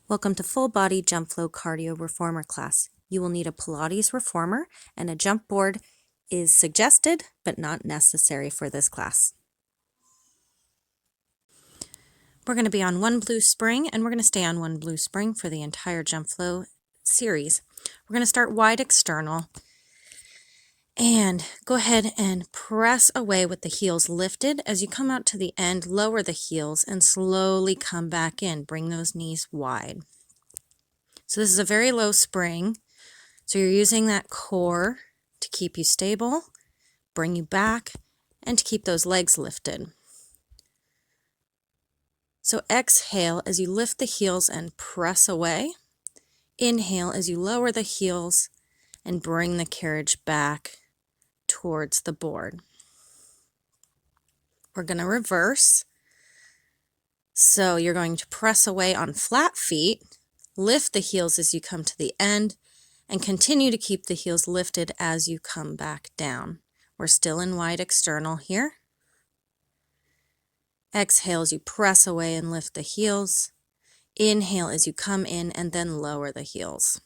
Welcome to Full Body Jump Flow Cardio Reformer class. You will need a Pilates reformer, and a jump board is suggested but not necessary for this class. We're going to be on one blue spring, and we're going to stay on one blue spring for the entire jump flow series. We're going to start wide external and go ahead and press away with the heels lifted. As you come out to the end, lower the heels and slowly come back in. Bring those knees wide. So this is a very low spring. So you're using that core to keep you stable, bring you back, and to keep those legs lifted. So exhale as you lift the heels and press away. Inhale as you lower the heels and bring the carriage back towards the board. We're going to reverse. So you're going to press away on flat feet, lift the heels as you come to the end, and continue to keep the heels lifted as you come back down. We're still in wide external here. Exhale as you press away and lift the heels. Inhale as you come in and then lower the heels.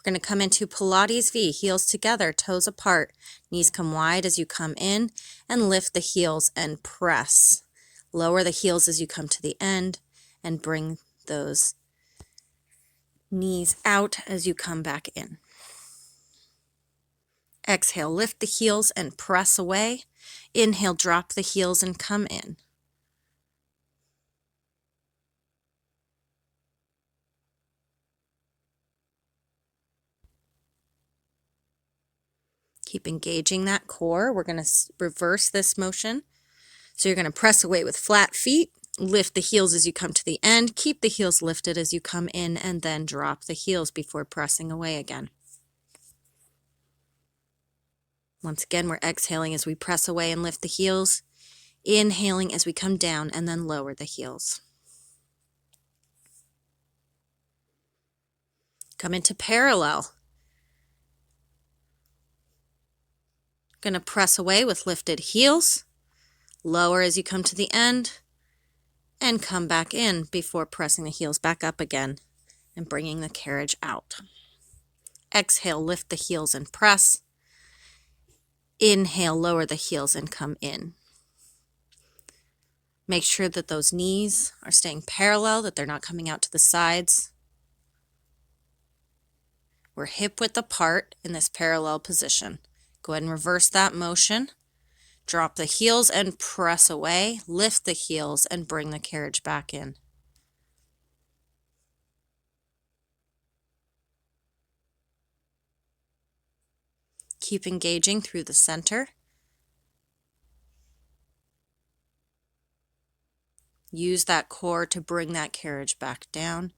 We're going to come into Pilates V, heels together, toes apart. Knees come wide as you come in and lift the heels and press. Lower the heels as you come to the end and bring those knees out as you come back in. Exhale, lift the heels and press away. Inhale, drop the heels and come in. Keep engaging that core. We're going to reverse this motion. So you're going to press away with flat feet, lift the heels as you come to the end, keep the heels lifted as you come in, and then drop the heels before pressing away again. Once again, we're exhaling as we press away and lift the heels, inhaling as we come down and then lower the heels. Come into parallel. Going to press away with lifted heels, lower as you come to the end, and come back in before pressing the heels back up again and bringing the carriage out. Exhale, lift the heels and press. Inhale, lower the heels and come in. Make sure that those knees are staying parallel, that they're not coming out to the sides. We're hip width apart in this parallel position. Go ahead and reverse that motion. Drop the heels and press away. Lift the heels and bring the carriage back in. Keep engaging through the center. Use that core to bring that carriage back down,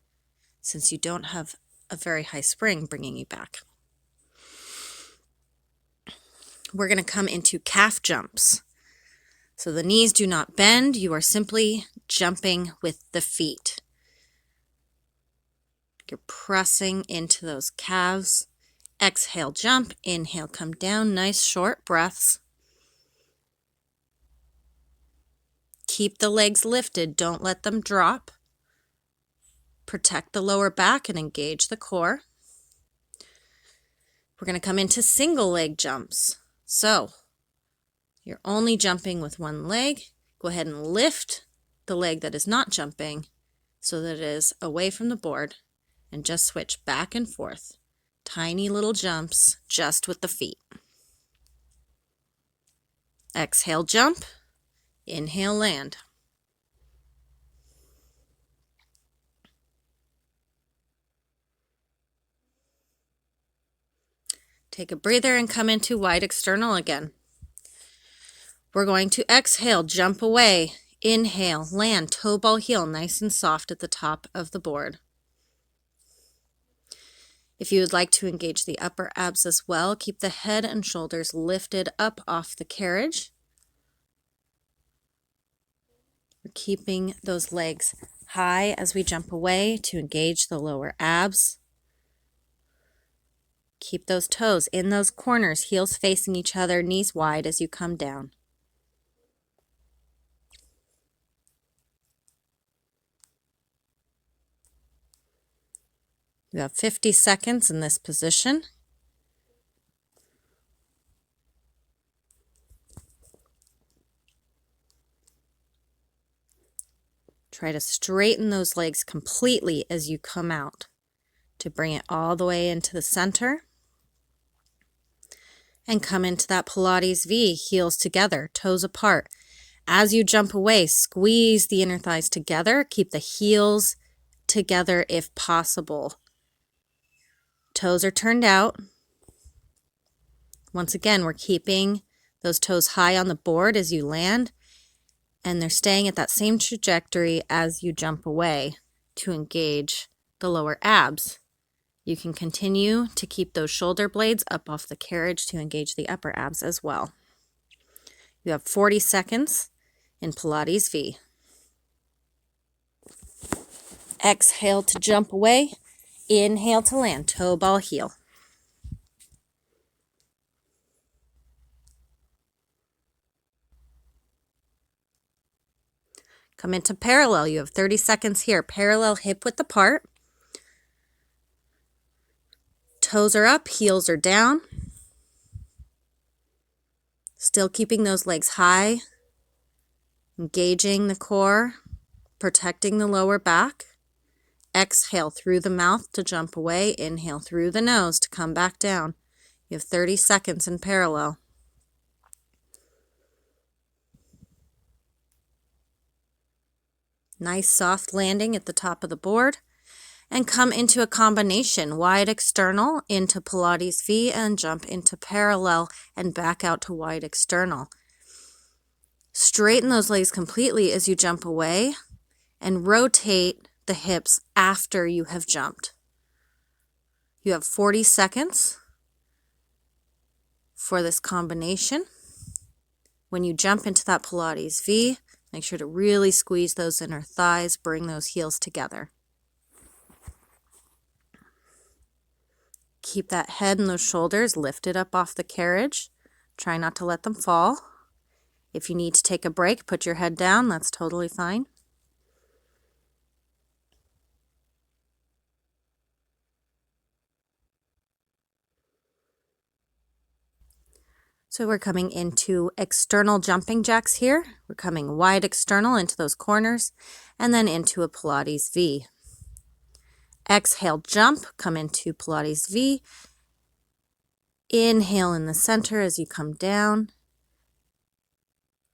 since you don't have a very high spring bringing you back. We're going to come into calf jumps. So the knees do not bend. You are simply jumping with the feet. You're pressing into those calves. Exhale, jump. Inhale, come down. Nice short breaths. Keep the legs lifted. Don't let them drop. Protect the lower back and engage the core. We're going to come into single leg jumps. So you're only jumping with one leg. Go ahead and lift the leg that is not jumping so that it is away from the board, and just switch back and forth. Tiny little jumps just with the feet. Exhale, jump. Inhale, land. Take a breather and come into wide external again. We're going to exhale, jump away. Inhale, land, toe ball heel, nice and soft at the top of the board. If you would like to engage the upper abs as well, keep the head and shoulders lifted up off the carriage. We're keeping those legs high as we jump away to engage the lower abs. Keep those toes in those corners, heels facing each other, knees wide as you come down. You have 50 seconds in this position. Try to straighten those legs completely as you come out to bring it all the way into the center. And come into that Pilates V, heels together, toes apart. As you jump away, squeeze the inner thighs together. Keep the heels together if possible. Toes are turned out. Once again, we're keeping those toes high on the board as you land, and they're staying at that same trajectory as you jump away to engage the lower abs. You can continue to keep those shoulder blades up off the carriage to engage the upper abs as well. You have 40 seconds in Pilates V. Exhale to jump away. Inhale to land, toe ball heel. Come into parallel. You have 30 seconds here. Parallel hip width apart. Toes are up, heels are down. Still keeping those legs high, engaging the core, protecting the lower back. Exhale through the mouth to jump away. Inhale through the nose to come back down. You have 30 seconds in parallel. Nice soft landing at the top of the board. And come into a combination, wide external into Pilates V and jump into parallel and back out to wide external. Straighten those legs completely as you jump away and rotate the hips after you have jumped. You have 40 seconds for this combination. When you jump into that Pilates V, make sure to really squeeze those inner thighs, bring those heels together. Keep that head and those shoulders lifted up off the carriage. Try not to let them fall. If you need to take a break, put your head down. That's totally fine. So we're coming into external jumping jacks here. We're coming wide external into those corners and then into a Pilates V. Exhale, jump, come into Pilates V. Inhale in the center as you come down.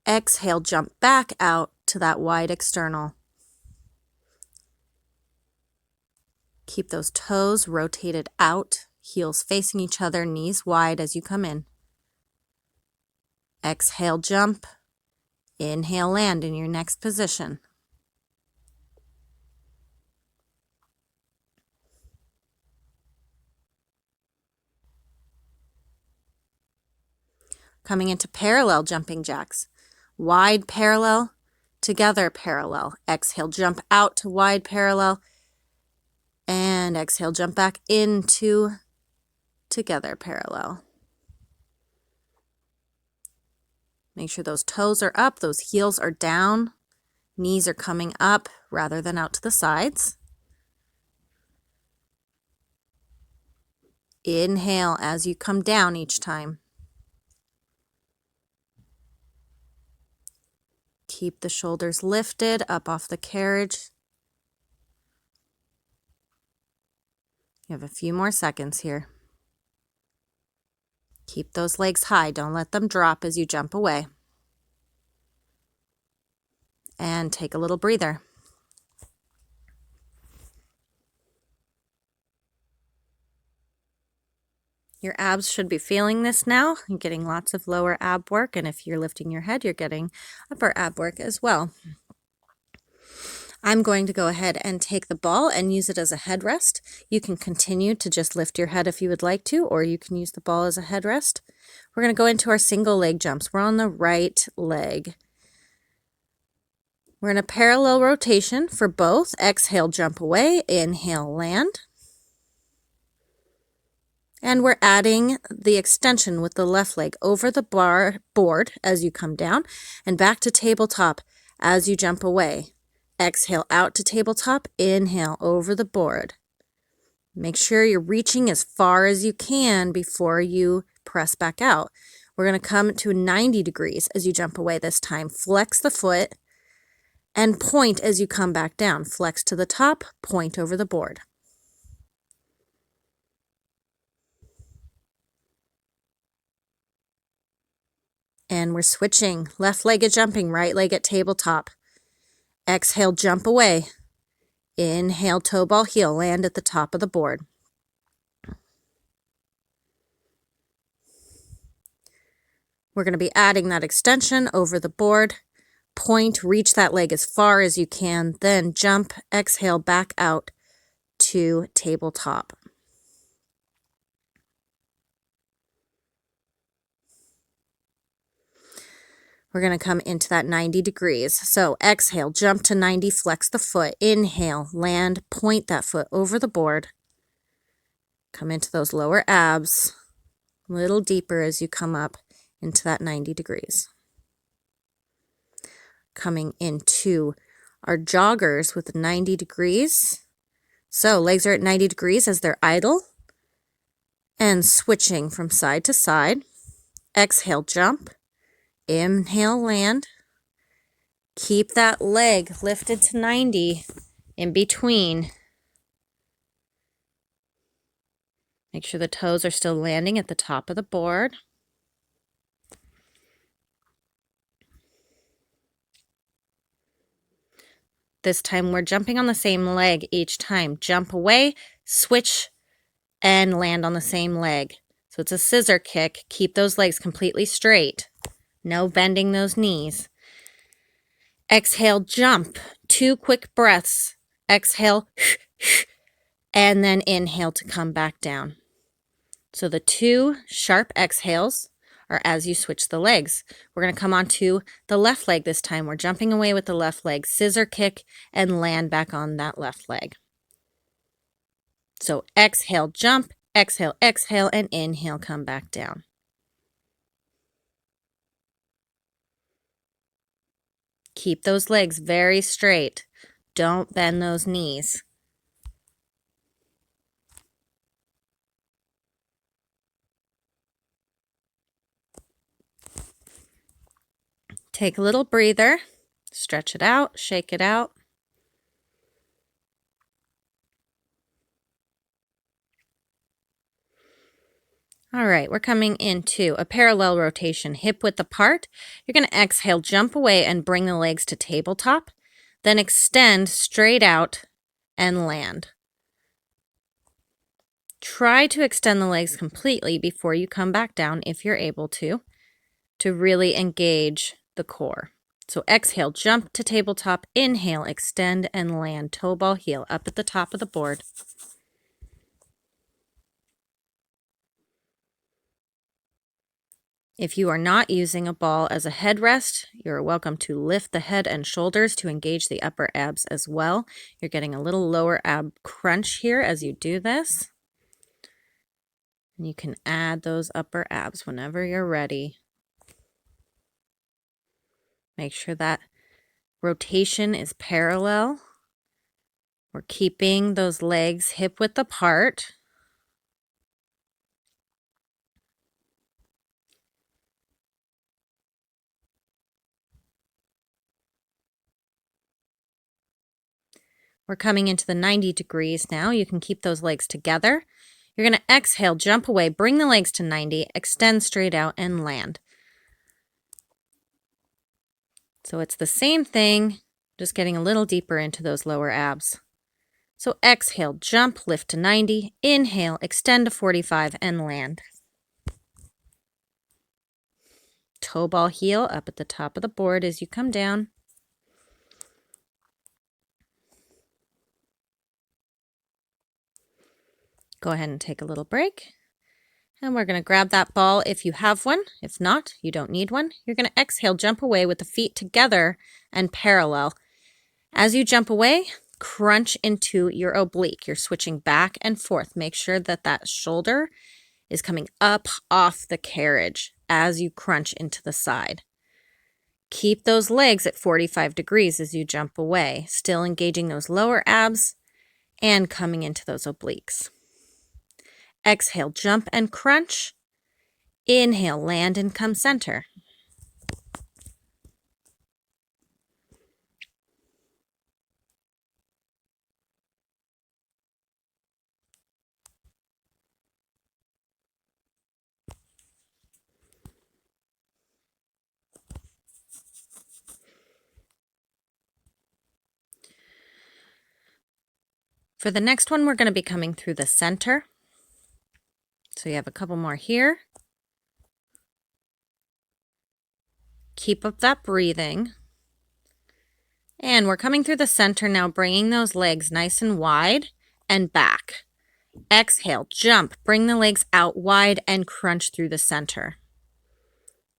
Exhale, jump back out to that wide external. Keep those toes rotated out, heels facing each other, knees wide as you come in. Exhale, jump. Inhale, land in your next position. Coming into parallel jumping jacks. Wide parallel, together parallel. Exhale, jump out to wide parallel. And exhale, jump back into together parallel. Make sure those toes are up, those heels are down, knees are coming up rather than out to the sides. Inhale as you come down each time. Keep the shoulders lifted up off the carriage. You have a few more seconds here. Keep those legs high. Don't let them drop as you jump away. And take a little breather. Your abs should be feeling this now. You're getting lots of lower ab work, and if you're lifting your head, you're getting upper ab work as well. I'm going to go ahead and take the ball and use it as a headrest. You can continue to just lift your head if you would like to, or you can use the ball as a headrest. We're going to go into our single leg jumps. We're on the right leg. We're in a parallel rotation for both. Exhale, jump away. Inhale, land. And we're adding the extension with the left leg over the board as you come down and back to tabletop as you jump away. Exhale out to tabletop, inhale over the board. Make sure you're reaching as far as you can before you press back out. We're going to come to 90 degrees as you jump away this time. Flex the foot and point as you come back down. Flex to the top, point over the board. And we're switching. Left leg at jumping, right leg at tabletop. Exhale, jump away. Inhale, toe ball heel, land at the top of the board. We're going to be adding that extension over the board. Point, reach that leg as far as you can, then jump, exhale, back out to tabletop. We're going to come into that 90 degrees. So exhale, jump to 90, flex the foot, inhale, land, point that foot over the board. Come into those lower abs, a little deeper as you come up into that 90 degrees. Coming into our joggers with 90 degrees. So legs are at 90 degrees as they're idle and switching from side to side. Exhale, jump. Inhale, land. Keep that leg lifted to 90 in between. Make sure the toes are still landing at the top of the board. This time we're jumping on the same leg each time. Jump away, switch, and land on the same leg. So it's a scissor kick. Keep those legs completely straight. No bending those knees. Exhale, jump. 2 quick breaths. Exhale, and then inhale to come back down. So the 2 sharp exhales are as you switch the legs. We're going to come onto the left leg this time. We're jumping away with the left leg, scissor kick, and land back on that left leg. So exhale, jump, exhale, exhale, and inhale, come back down. Keep those legs very straight. Don't bend those knees. Take a little breather, stretch it out, shake it out. All right, we're coming into a parallel rotation, hip width apart. You're going to exhale, jump away, and bring the legs to tabletop. Then extend straight out and land. Try to extend the legs completely before you come back down if you're able to really engage the core. So exhale, jump to tabletop, inhale, extend, and land, toe ball heel up at the top of the board. If you are not using a ball as a headrest, you're welcome to lift the head and shoulders to engage the upper abs as well. You're getting a little lower ab crunch here as you do this. And you can add those upper abs whenever you're ready. Make sure that rotation is parallel. We're keeping those legs hip width apart. We're coming into the 90 degrees now. You can keep those legs together. You're going to exhale, jump away, bring the legs to 90, extend straight out, and land. So it's the same thing, just getting a little deeper into those lower abs. So exhale, jump, lift to 90, inhale, extend to 45, and land. Toe ball heel up at the top of the board as you come down. Go ahead and take a little break. And we're going to grab that ball if you have one. If not, you don't need one. You're going to exhale, jump away with the feet together and parallel. As you jump away, crunch into your oblique. You're switching back and forth. Make sure that that shoulder is coming up off the carriage as you crunch into the side. Keep those legs at 45 degrees as you jump away, still engaging those lower abs and coming into those obliques. Exhale, jump and crunch. Inhale, land and come center. For the next one, we're going to be coming through the center. So you have a couple more here. Keep up that breathing. And we're coming through the center now, bringing those legs nice and wide and back. Exhale, jump, bring the legs out wide and crunch through the center.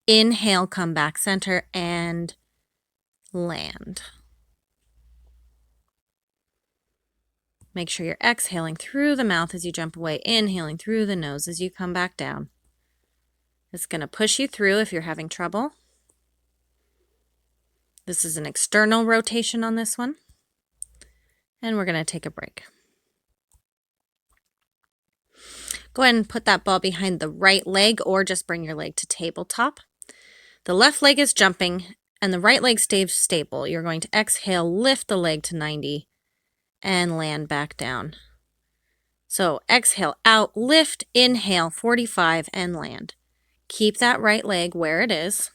Inhale, come back center and land. Make sure you're exhaling through the mouth as you jump away, inhaling through the nose as you come back down. It's going to push you through if you're having trouble. This is an external rotation on this one. And we're going to take a break. Go ahead and put that ball behind the right leg or just bring your leg to tabletop. The left leg is jumping and the right leg stays stable. You're going to exhale, lift the leg to 90 and land back down. So exhale out, lift, inhale, 45 and land. Keep that right leg where it is.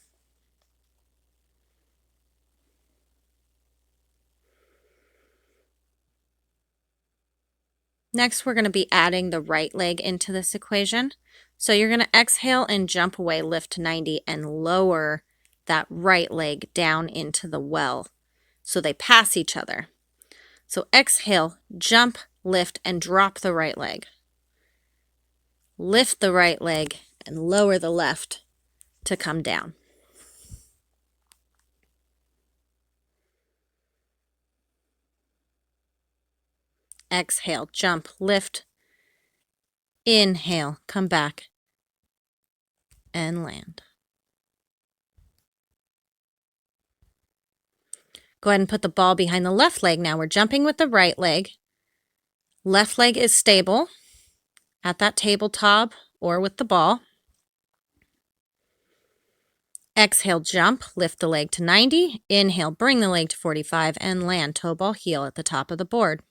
Next, we're going to be adding the right leg into this equation. So you're going to exhale and jump away, lift to 90 and lower that right leg down into the well. So they pass each other. So exhale, jump, lift, and drop the right leg. Lift the right leg and lower the left to come down. Exhale, jump, lift, inhale, come back, and land. Go ahead and put the ball behind the left leg. Now we're jumping with the right leg. Left leg is stable at that tabletop or with the ball. Exhale, jump, lift the leg to 90. Inhale, bring the leg to 45 and land toe ball heel at the top of the board.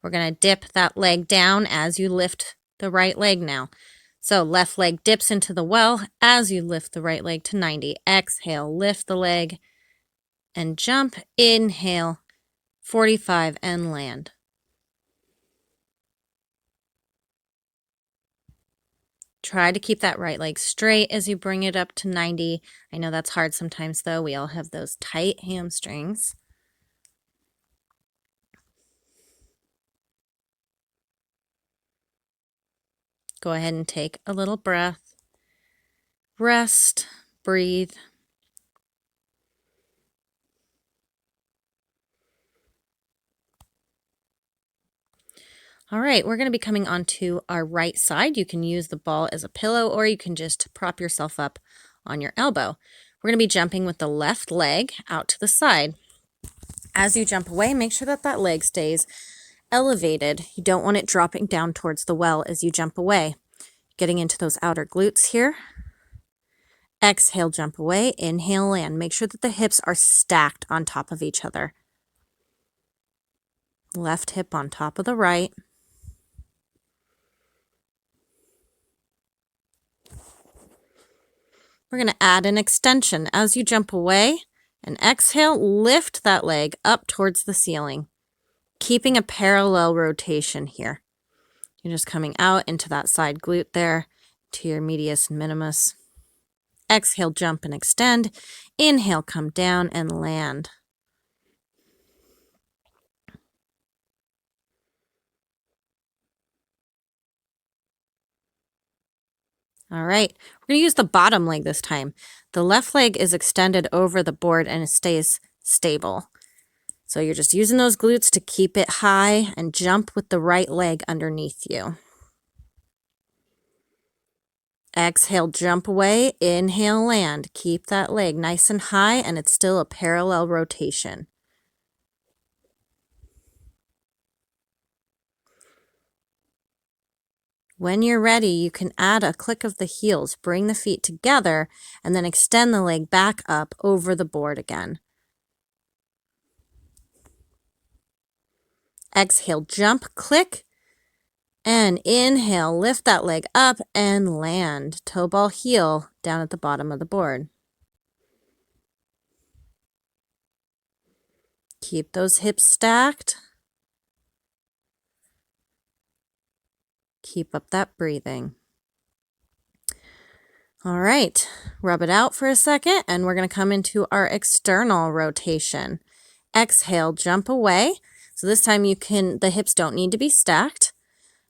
We're going to dip that leg down as you lift the right leg now. So left leg dips into the well as you lift the right leg to 90. Exhale, lift the leg and jump. Inhale, 45 and land. Try to keep that right leg straight as you bring it up to 90. I know that's hard sometimes though. We all have those tight hamstrings. Go ahead and take a little breath. Rest, breathe. All right, we're going to be coming onto our right side. You can use the ball as a pillow or you can just prop yourself up on your elbow. We're going to be jumping with the left leg out to the side. As you jump away, make sure that that leg stays elevated. You don't want it dropping down towards the well as you jump away. Getting into those outer glutes here. Exhale, jump away. Inhale, land. Make sure that the hips are stacked on top of each other. Left hip on top of the right. We're going to add an extension. As you jump away and exhale, lift that leg up towards the ceiling, keeping a parallel rotation here. You're just coming out into that side glute there to your medius and minimus. Exhale, jump and extend. Inhale, come down and land. All right, we're going to use the bottom leg this time. The left leg is extended over the board and it stays stable. So you're just using those glutes to keep it high and jump with the right leg underneath you. Exhale, jump away. Inhale, land. Keep that leg nice and high, and it's still a parallel rotation. When you're ready, you can add a click of the heels. Bring the feet together and then extend the leg back up over the board again. Exhale, jump, click, and inhale, lift that leg up and land. Toe ball heel down at the bottom of the board. Keep those hips stacked. Keep up that breathing. All right, rub it out for a second, and we're going to come into our external rotation. Exhale, jump away. So this time the hips don't need to be stacked.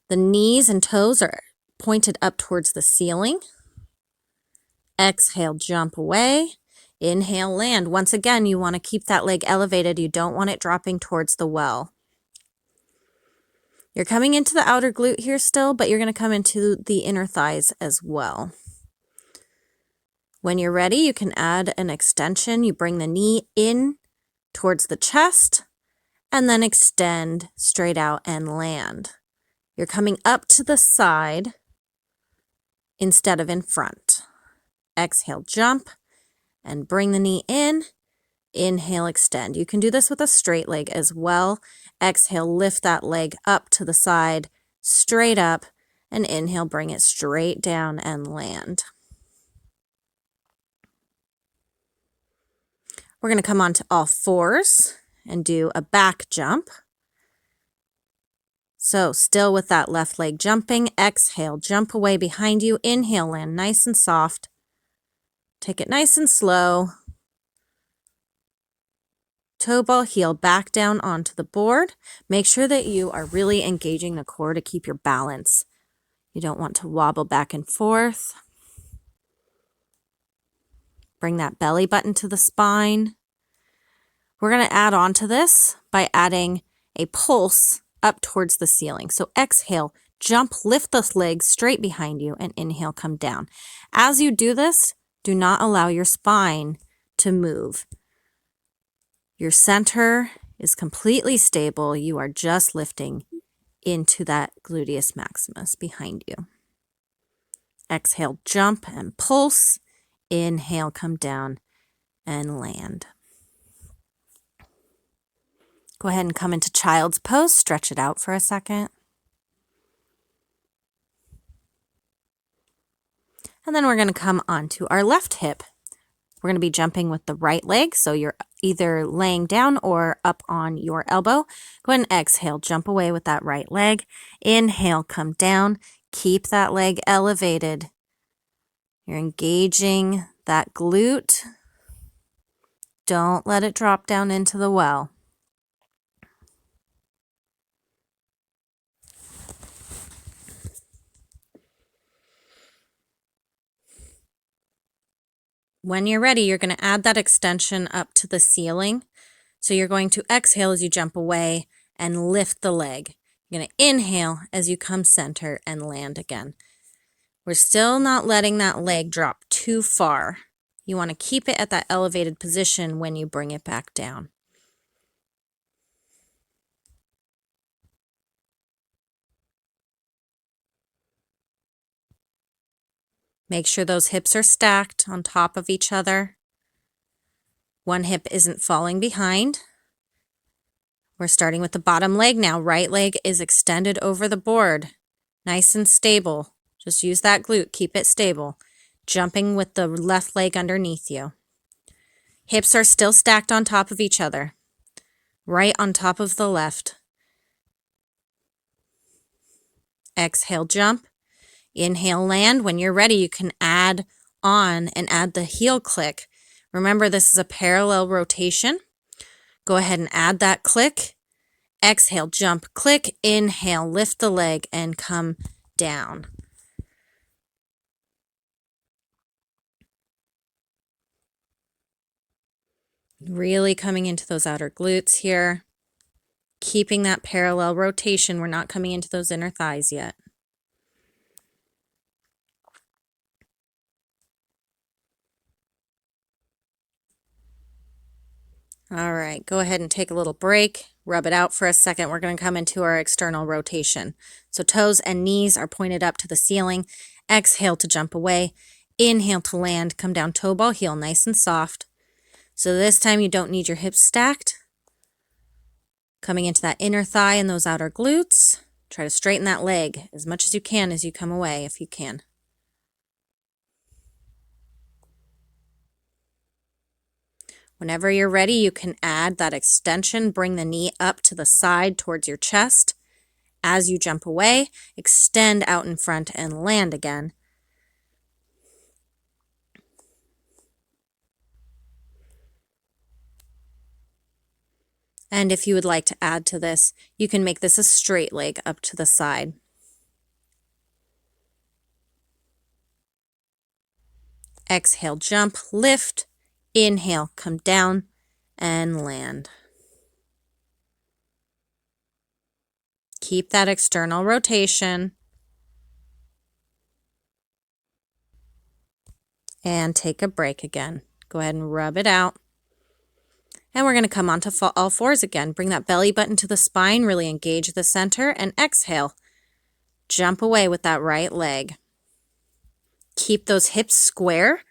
The knees and toes are pointed up towards the ceiling. Exhale, jump away. Inhale, land. Once again, you want to keep that leg elevated. You don't want it dropping towards the well. You're coming into the outer glute here still, but you're going to come into the inner thighs as well. When you're ready, you can add an extension. You bring the knee in towards the chest and then extend straight out and land. You're coming up to the side instead of in front. Exhale, jump and bring the knee in. Inhale, extend. You can do this with a straight leg as well. Exhale, lift that leg up to the side, straight up, and inhale, bring it straight down and land. We're going to come onto all fours and do a back jump. So still with that left leg jumping, exhale, jump away behind you. Inhale, land nice and soft. Take it nice and slow. Toe ball heel back down onto the board. Make sure that you are really engaging the core to keep your balance. You don't want to wobble back and forth. Bring that belly button to the spine. We're going to add on to this by adding a pulse up towards the ceiling. So exhale, jump, lift the legs straight behind you, and inhale, come down. As you do this, do not allow your spine to move. Your center is completely stable. You are just lifting into that gluteus maximus behind you. Exhale, jump and pulse. Inhale, come down and land. Go ahead and come into child's pose. Stretch it out for a second. And then we're going to come onto our left hip. We're going to be jumping with the right leg, so you're either laying down or up on your elbow. Go ahead and exhale, jump away with that right leg. Inhale, come down. Keep that leg elevated. You're engaging that glute. Don't let it drop down into the well. When you're ready, you're going to add that extension up to the ceiling. So you're going to exhale as you jump away and lift the leg. You're going to inhale as you come center and land again. We're still not letting that leg drop too far. You want to keep it at that elevated position when you bring it back down. Make sure those hips are stacked on top of each other. One hip isn't falling behind. We're starting with the bottom leg now. Right leg is extended over the board. Nice and stable. Just use that glute. Keep it stable. Jumping with the left leg underneath you. Hips are still stacked on top of each other. Right on top of the left. Exhale, jump. Inhale, land. When you're ready, you can add on and add the heel click. Remember, this is a parallel rotation. Go ahead and add that click. Exhale, jump, click. Inhale, lift the leg and come down. Really coming into those outer glutes here. Keeping that parallel rotation. We're not coming into those inner thighs yet. All right, go ahead and take a little break. Rub it out for a second. We're going to come into our external rotation. So toes and knees are pointed up to the ceiling. Exhale to jump away. Inhale to land. Come down toe ball heel, nice and soft. So this time you don't need your hips stacked. Coming into that inner thigh and those outer glutes. Try to straighten that leg as much as you can as you come away, if you can. Whenever you're ready, you can add that extension. Bring the knee up to the side towards your chest. As you jump away, extend out in front and land again. And if you would like to add to this, you can make this a straight leg up to the side. Exhale, jump, lift. Inhale, come down and land. Keep that external rotation. And take a break again. Go ahead and rub it out. And we're going to come onto all fours again. Bring that belly button to the spine, really engage the center, and exhale. Jump away with that right leg. Keep those hips square.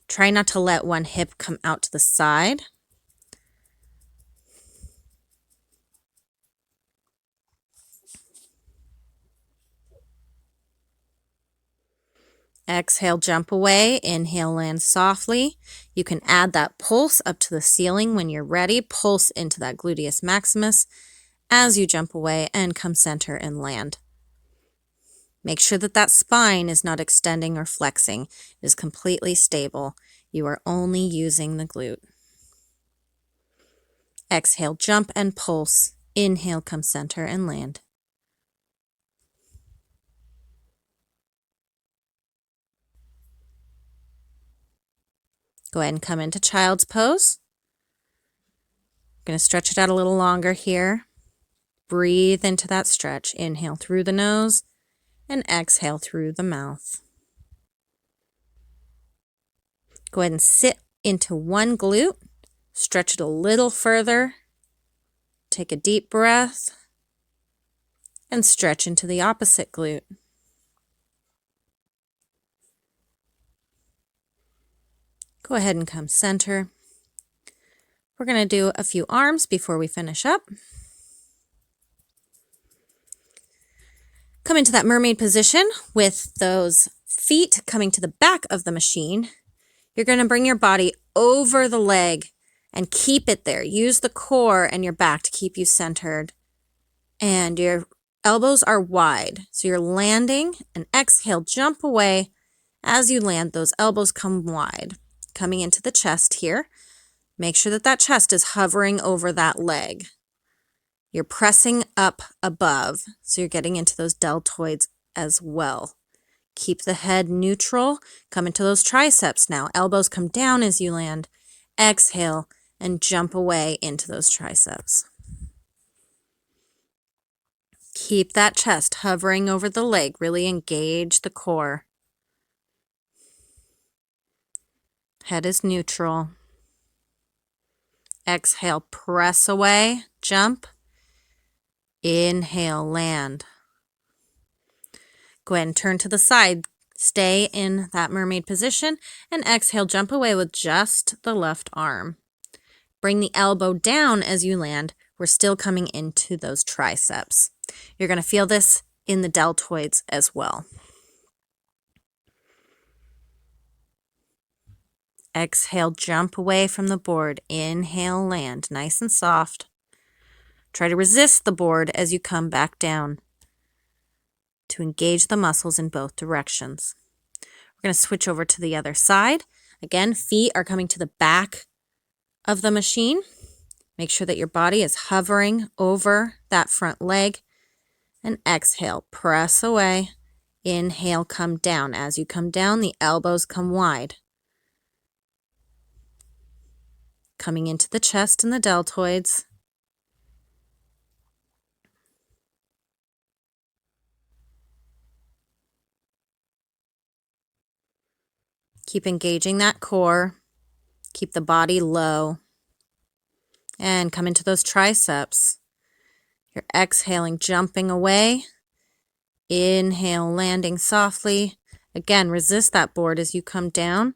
Try not to let one hip come out to the side. Exhale, jump away. Inhale, land softly. You can add that pulse up to the ceiling when you're ready. Pulse into that gluteus maximus as you jump away and come center and land. Make sure that that spine is not extending or flexing. It is completely stable. You are only using the glute. Exhale, jump and pulse. Inhale, come center and land. Go ahead and come into child's pose. I'm going to stretch it out a little longer here. Breathe into that stretch. Inhale through the nose and exhale through the mouth. Go ahead and sit into one glute. Stretch it a little further. Take a deep breath and stretch into the opposite glute. Go ahead and come center. We're going to do a few arms before we finish up. Come into that mermaid position with those feet coming to the back of the machine. You're going to bring your body over the leg and keep it there. Use the core and your back to keep you centered. And your elbows are wide. So you're landing and exhale, jump away. As you land, those elbows come wide. Coming into the chest here. Make sure that that chest is hovering over that leg. You're pressing up above, so you're getting into those deltoids as well. Keep the head neutral. Come into those triceps now. Elbows come down as you land. Exhale and jump away into those triceps. Keep that chest hovering over the leg. Really engage the core. Head is neutral. Exhale, press away, jump. Inhale, land. Go ahead and turn to the side. Stay in that mermaid position and exhale, jump away with just the left arm. Bring the elbow down as you land. We're still coming into those triceps. You're going to feel this in the deltoids as well. Exhale, jump away from the board. Inhale, land, nice and soft. Try to resist the board as you come back down to engage the muscles in both directions. We're going to switch over to the other side. Again, feet are coming to the back of the machine. Make sure that your body is hovering over that front leg. And exhale, press away. Inhale, come down. As you come down, the elbows come wide. coming into the chest and the deltoids. Keep engaging that core. Keep the body low. And come into those triceps. You're exhaling, jumping away. Inhale, landing softly. Again, resist that board as you come down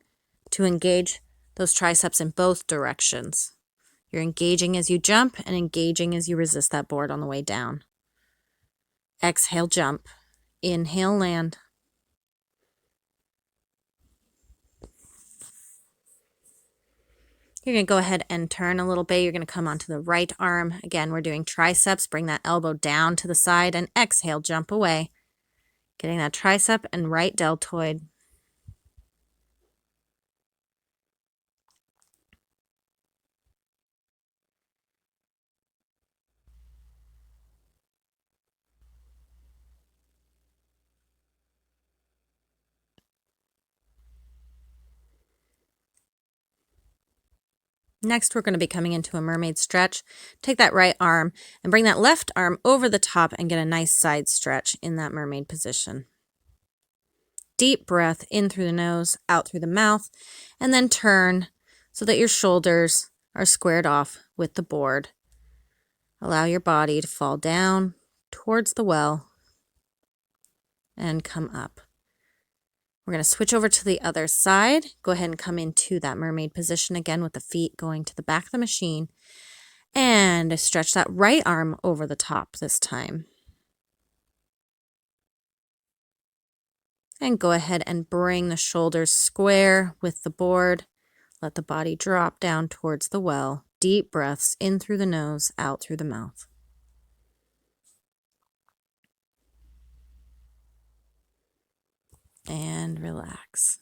to engage those triceps in both directions. You're engaging as you jump and engaging as you resist that board on the way down. Exhale, jump. Inhale, land. You're going to go ahead and turn a little bit. You're going to come onto the right arm. Again, we're doing triceps. Bring that elbow down to the side and exhale, jump away. Getting that tricep and right deltoid. Next, we're going to be coming into a mermaid stretch. Take that right arm and bring that left arm over the top and get a nice side stretch in that mermaid position. Deep breath in through the nose, out through the mouth, and then turn so that your shoulders are squared off with the board. Allow your body to fall down towards the well and come up. We're going to switch over to the other side. Go ahead and come into that mermaid position again with the feet going to the back of the machine. And stretch that right arm over the top this time. And go ahead and bring the shoulders square with the board. Let the body drop down towards the well. Deep breaths in through the nose, out through the mouth. And relax.